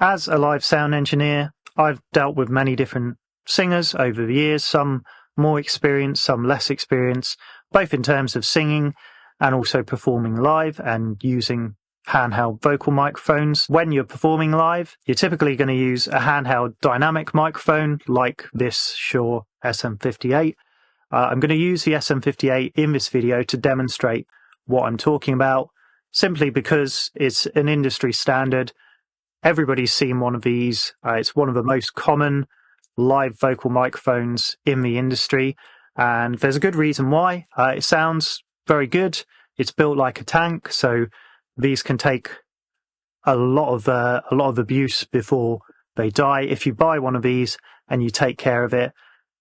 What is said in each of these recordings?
As a live sound engineer, I've dealt with many different singers over the years, some more experienced, some less experienced, both in terms of singing and also performing live and using handheld vocal microphones. When you're performing live, you're typically going to use a handheld dynamic microphone like this Shure SM58. I'm going to use the SM58 in this video to demonstrate what I'm talking about, simply because it's an industry standard. Everybody's seen one of these. It's one of the most common live vocal microphones in the industry, and there's a good reason why. It sounds very good. It's built like a tank, so these can take a lot of abuse before they die. If you buy one of these and you take care of it,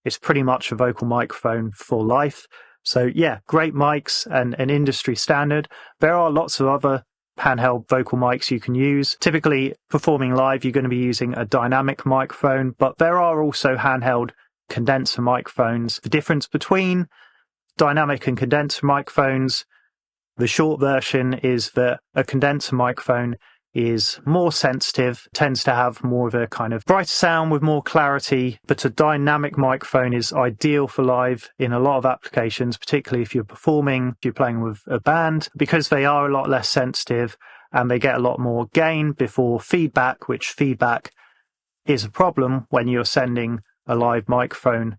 it's pretty much a vocal microphone for life. So yeah, great mics and an industry standard. There are lots of other handheld vocal mics you can use. Typically, performing live, you're going to be using a dynamic microphone, but there are also handheld condenser microphones. The difference between dynamic and condenser microphones, the short version is that a condenser microphone is more sensitive, tends to have more of a kind of brighter sound with more clarity, but a dynamic microphone is ideal for live in a lot of applications, particularly if you're performing, if you're playing with a band, because they are a lot less sensitive and they get a lot more gain before feedback, which feedback is a problem when you're sending a live microphone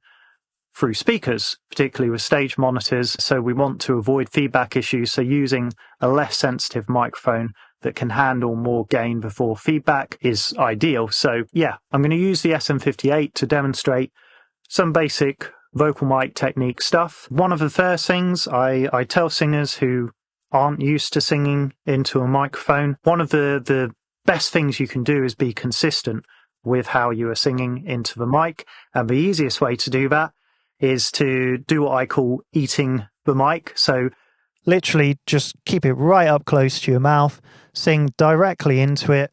through speakers, particularly with stage monitors. So we want to avoid feedback issues. So using a less sensitive microphone that can handle more gain before feedback is ideal. So yeah, I'm going to use the SM58 to demonstrate some basic vocal mic technique stuff. One of the first things I tell singers who aren't used to singing into a microphone, one of the best things you can do is be consistent with how you are singing into the mic. And the easiest way to do that is to do what I call eating the mic. So literally just keep it right up close to your mouth, sing directly into it,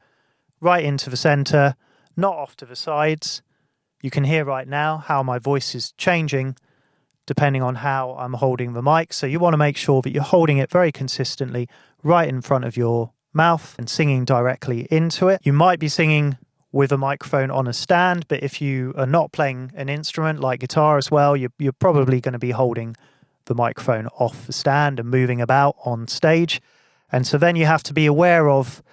right into the center, not off to the sides. You can hear right now how my voice is changing depending on how I'm holding the mic. So you want to make sure that you're holding it very consistently right in front of your mouth and singing directly into it. You might be singing with a microphone on a stand, but if you are not playing an instrument like guitar as well, you're probably going to be holding the microphone off the stand and moving about on stage. And so then you have to be aware of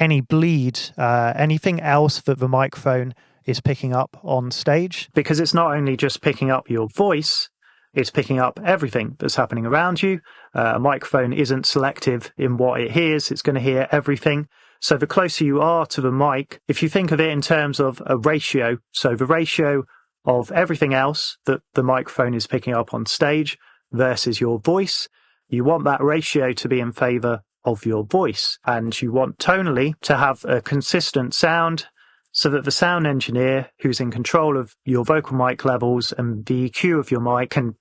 any bleed, anything else that the microphone is picking up on stage. Because it's not only just picking up your voice, it's picking up everything that's happening around you. A microphone isn't selective in what it hears, it's going to hear everything. So the closer you are to the mic, if you think of it in terms of a ratio, so the ratio of everything else that the microphone is picking up on stage versus your voice, you want that ratio to be in favor of your voice. And you want tonally to have a consistent sound so that the sound engineer who's in control of your vocal mic levels and the EQ of your mic can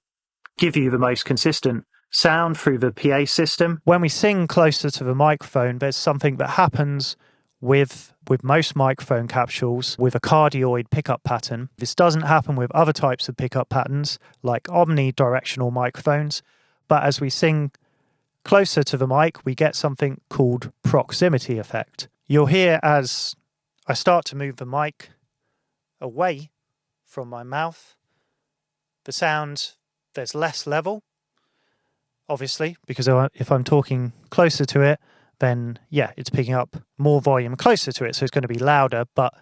give you the most consistent sound through the PA system. When we sing closer to the microphone, there's something that happens with most microphone capsules with a cardioid pickup pattern. This doesn't happen with other types of pickup patterns like omnidirectional microphones, but as we sing closer to the mic, we get something called proximity effect. You'll hear as I start to move the mic away from my mouth, the sound, there's less level, obviously, because if I'm talking closer to it, then yeah, it's picking up more volume closer to it, so it's going to be louder. But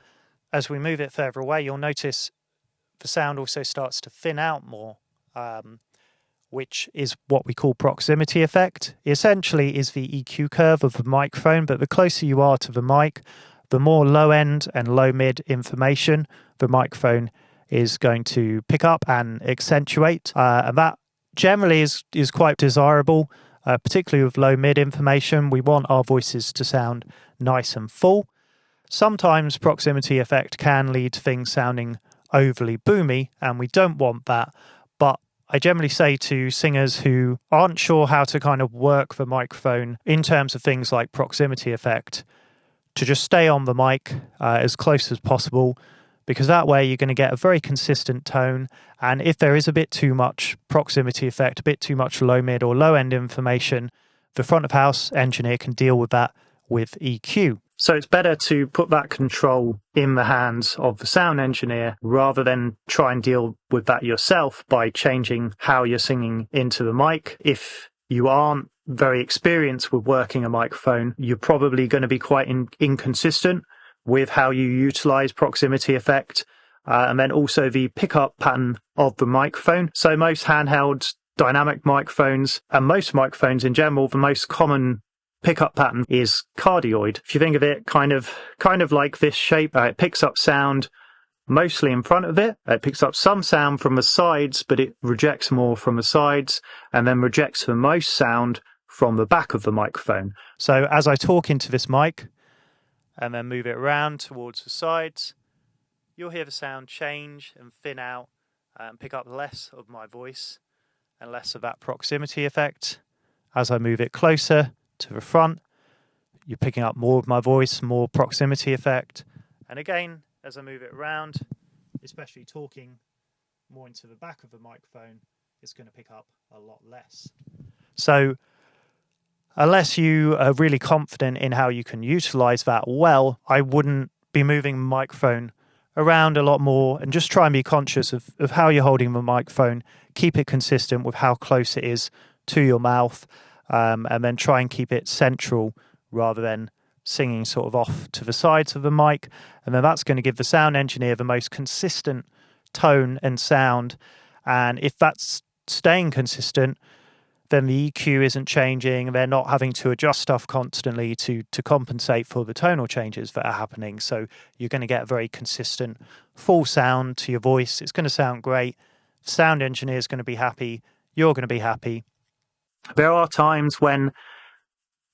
as we move it further away, you'll notice the sound also starts to thin out more, which is what we call proximity effect. It essentially is the EQ curve of the microphone, but the closer you are to the mic, the more low end and low mid information the microphone is going to pick up and accentuate. And that generally is quite desirable, particularly with low mid information. We want our voices to sound nice and full. Sometimes proximity effect can lead to things sounding overly boomy, and we don't want that. But I generally say to singers who aren't sure how to kind of work the microphone in terms of things like proximity effect, to just stay on the mic as close as possible, because that way you're going to get a very consistent tone. And if there is a bit too much proximity effect, a bit too much low mid or low end information, the front of house engineer can deal with that with EQ. So it's better to put that control in the hands of the sound engineer rather than try and deal with that yourself by changing how you're singing into the mic. If you aren't very experienced with working a microphone, you're probably going to be quite inconsistent with how you utilize proximity effect, and then also the pickup pattern of the microphone. So most handheld dynamic microphones and most microphones in general, the most common pickup pattern is cardioid. If you think of it kind of like this shape, it picks up sound mostly in front of it. It picks up some sound from the sides, but it rejects more from the sides and then rejects the most sound from the back of the microphone. So as I talk into this mic and then move it around towards the sides, you'll hear the sound change and thin out and pick up less of my voice and less of that proximity effect. As I move it closer to the front, you're picking up more of my voice, more proximity effect. And again, as I move it around, especially talking more into the back of the microphone, it's going to pick up a lot less. So unless you are really confident in how you can utilize that well, I wouldn't be moving the microphone around a lot more, and just try and be conscious of how you're holding the microphone. Keep it consistent with how close it is to your mouth, and then try and keep it central rather than singing sort of off to the sides of the mic. And then that's going to give the sound engineer the most consistent tone and sound. And if that's staying consistent, then the EQ isn't changing. They're not having to adjust stuff constantly to compensate for the tonal changes that are happening. So you're going to get a very consistent full sound to your voice. It's going to sound great. Sound engineer is going to be happy. You're going to be happy. There are times when,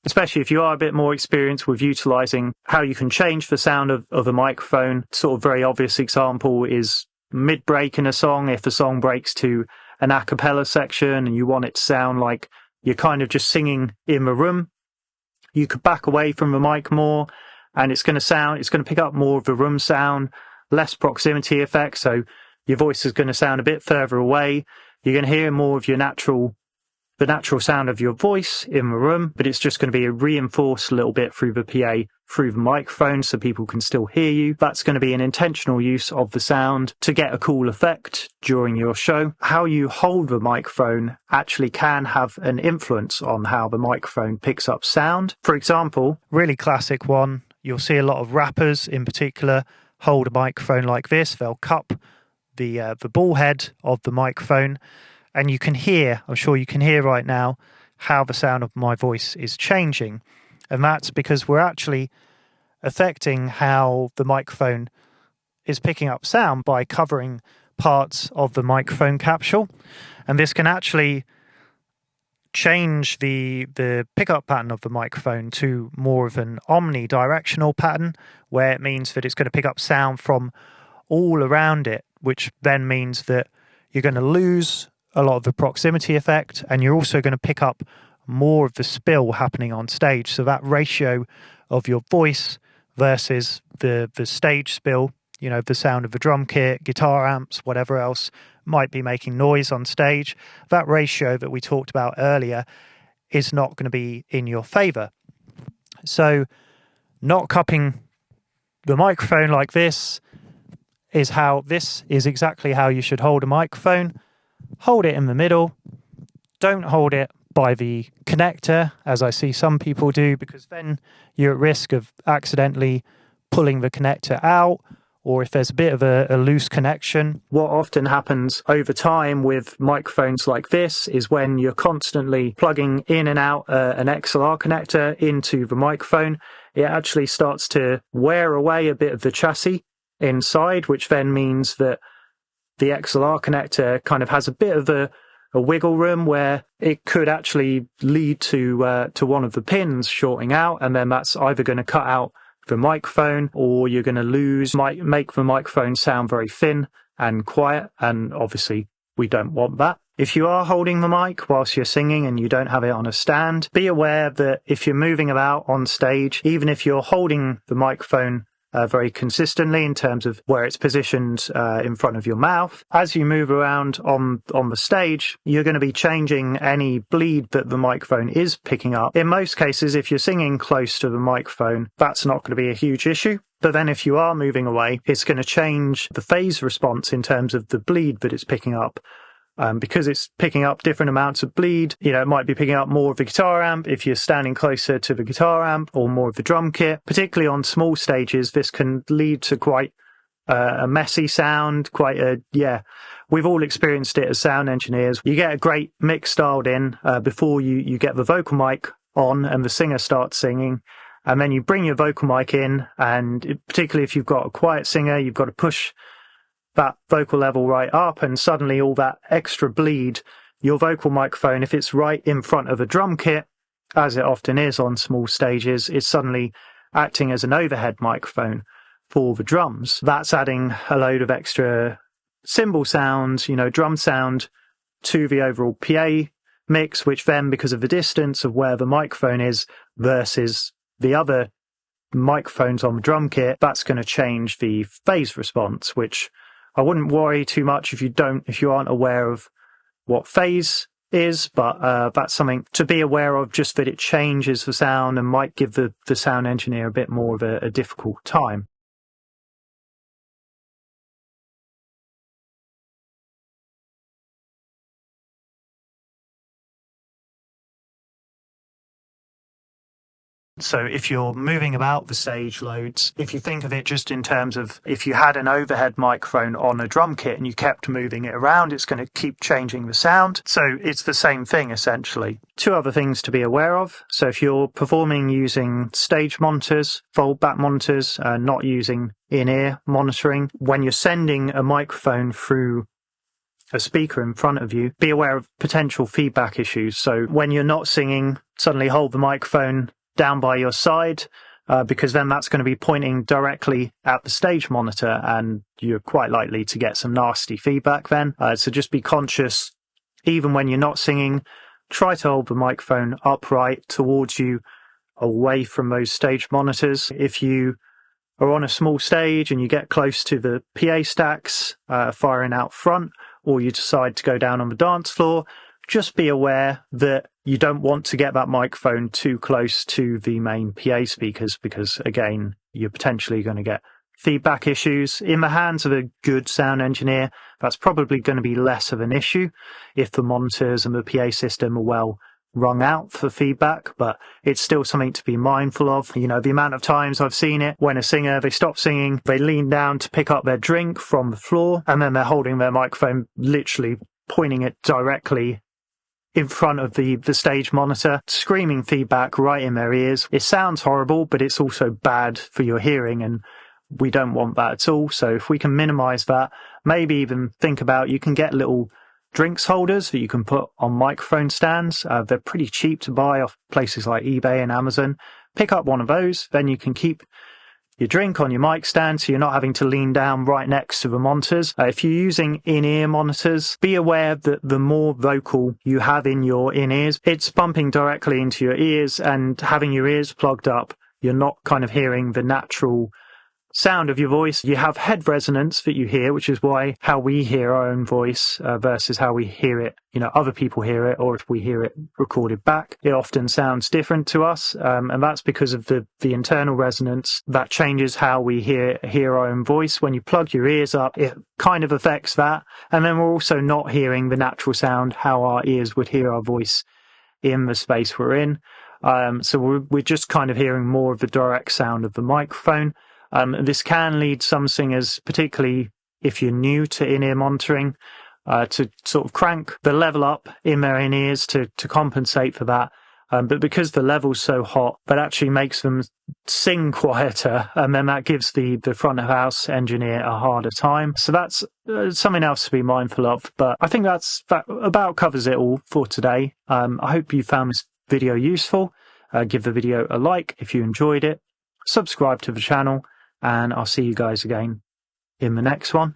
especially if you are a bit more experienced with utilizing how you can change the sound of a microphone, sort of very obvious example is mid-break in a song. If the song breaks to an a cappella section and you want it to sound like you're kind of just singing in the room, you could back away from the mic more and it's going to pick up more of the room sound, less proximity effect. So your voice is going to sound a bit further away. You're going to hear more of the natural sound of your voice in the room, but it's just going to be reinforced a little bit through the PA, through the microphone, so people can still hear you. That's going to be an intentional use of the sound to get a cool effect during your show. How you hold the microphone actually can have an influence on how the microphone picks up sound. For example, really classic one, you'll see a lot of rappers in particular hold a microphone like this. They'll cup the ball head of the microphone, and you can hear, I'm sure you can hear right now, how the sound of my voice is changing. And that's because we're actually affecting how the microphone is picking up sound by covering parts of the microphone capsule. And this can actually change the pickup pattern of the microphone to more of an omnidirectional pattern, where it means that it's going to pick up sound from all around it, which then means that you're going to lose a lot of the proximity effect, and you're also going to pick up more of the spill happening on stage. So that ratio of your voice versus the stage spill, you know, the sound of the drum kit, guitar amps, whatever else might be making noise on stage, that ratio that we talked about earlier is not going to be in your favor. So not cupping the microphone like this is exactly how you should hold a microphone. Hold it in the middle. Don't hold it by the connector, as I see some people do, because then you're at risk of accidentally pulling the connector out, or if there's a bit of a loose connection. What often happens over time with microphones like this is when you're constantly plugging in and out an XLR connector into the microphone, it actually starts to wear away a bit of the chassis inside, which then means that the XLR connector kind of has a bit of a wiggle room where it could actually lead to one of the pins shorting out, and then that's either going to cut out the microphone, or you're going to make the microphone sound very thin and quiet, and obviously we don't want that. If you are holding the mic whilst you're singing and you don't have it on a stand, be aware that if you're moving about on stage, even if you're holding the microphone very consistently in terms of where it's positioned in front of your mouth. As you move around on the stage, you're going to be changing any bleed that the microphone is picking up. In most cases, if you're singing close to the microphone, that's not going to be a huge issue. But then if you are moving away, it's going to change the phase response in terms of the bleed that it's picking up. Because it's picking up different amounts of bleed, it might be picking up more of the guitar amp if you're standing closer to the guitar amp, or more of the drum kit. Particularly on small stages, this can lead to quite a messy sound, we've all experienced it as sound engineers. You get a great mix dialed in before you get the vocal mic on and the singer starts singing. And then you bring your vocal mic in, and particularly if you've got a quiet singer, you've got to push that vocal level right up, and suddenly all that extra bleed, your vocal microphone, if it's right in front of a drum kit, as it often is on small stages, is suddenly acting as an overhead microphone for the drums. That's adding a load of extra cymbal sound, drum sound to the overall PA mix, which then, because of the distance of where the microphone is versus the other microphones on the drum kit, that's going to change the phase response, which I wouldn't worry too much if you aren't aware of what phase is, but that's something to be aware of, just that it changes the sound and might give the sound engineer a bit more of a difficult time. So if you're moving about the stage loads, if you think of it just in terms of if you had an overhead microphone on a drum kit and you kept moving it around, it's going to keep changing the sound. So it's the same thing, essentially. Two other things to be aware of. So if you're performing using stage monitors, fold-back monitors, not using in-ear monitoring, when you're sending a microphone through a speaker in front of you, be aware of potential feedback issues. So when you're not singing, suddenly hold the microphone down by your side, because then that's going to be pointing directly at the stage monitor, and you're quite likely to get some nasty feedback then. So just be conscious, even when you're not singing, try to hold the microphone upright towards you, away from those stage monitors. If you are on a small stage and you get close to the PA stacks firing out front, or you decide to go down on the dance floor, just be aware that you don't want to get that microphone too close to the main PA speakers, because, again, you're potentially going to get feedback issues. In the hands of a good sound engineer, that's probably going to be less of an issue if the monitors and the PA system are well wrung out for feedback, but it's still something to be mindful of. The amount of times I've seen it when a singer, they stop singing, they lean down to pick up their drink from the floor, and then they're holding their microphone, literally pointing it directly in front of the stage monitor, screaming feedback right in their ears. It sounds horrible, but it's also bad for your hearing, and we don't want that at all. So if we can minimize that, maybe even think about, you can get little drinks holders that you can put on microphone stands. They're pretty cheap to buy off places like eBay and Amazon. Pick up one of those, then you can keep your drink on your mic stand, so you're not having to lean down right next to the monitors. If you're using in-ear monitors, be aware that the more vocal you have in your in-ears, it's bumping directly into your ears, and having your ears plugged up, you're not kind of hearing the natural sound of your voice. You have head resonance that you hear, which is how we hear our own voice versus how we hear it, other people hear it, or if we hear it recorded back, it often sounds different to us. And that's because of the internal resonance that changes how we hear our own voice. When you plug your ears up, it kind of affects that. And then we're also not hearing the natural sound, how our ears would hear our voice in the space we're in. So we're just kind of hearing more of the direct sound of the microphone. This can lead some singers, particularly if you're new to in-ear monitoring, to sort of crank the level up in their in-ears to compensate for that. But because the level's so hot, that actually makes them sing quieter, and then that gives the front of house engineer a harder time. So that's something else to be mindful of. But I think that about covers it all for today. I hope you found this video useful. Give the video a like if you enjoyed it. Subscribe to the channel. And I'll see you guys again in the next one.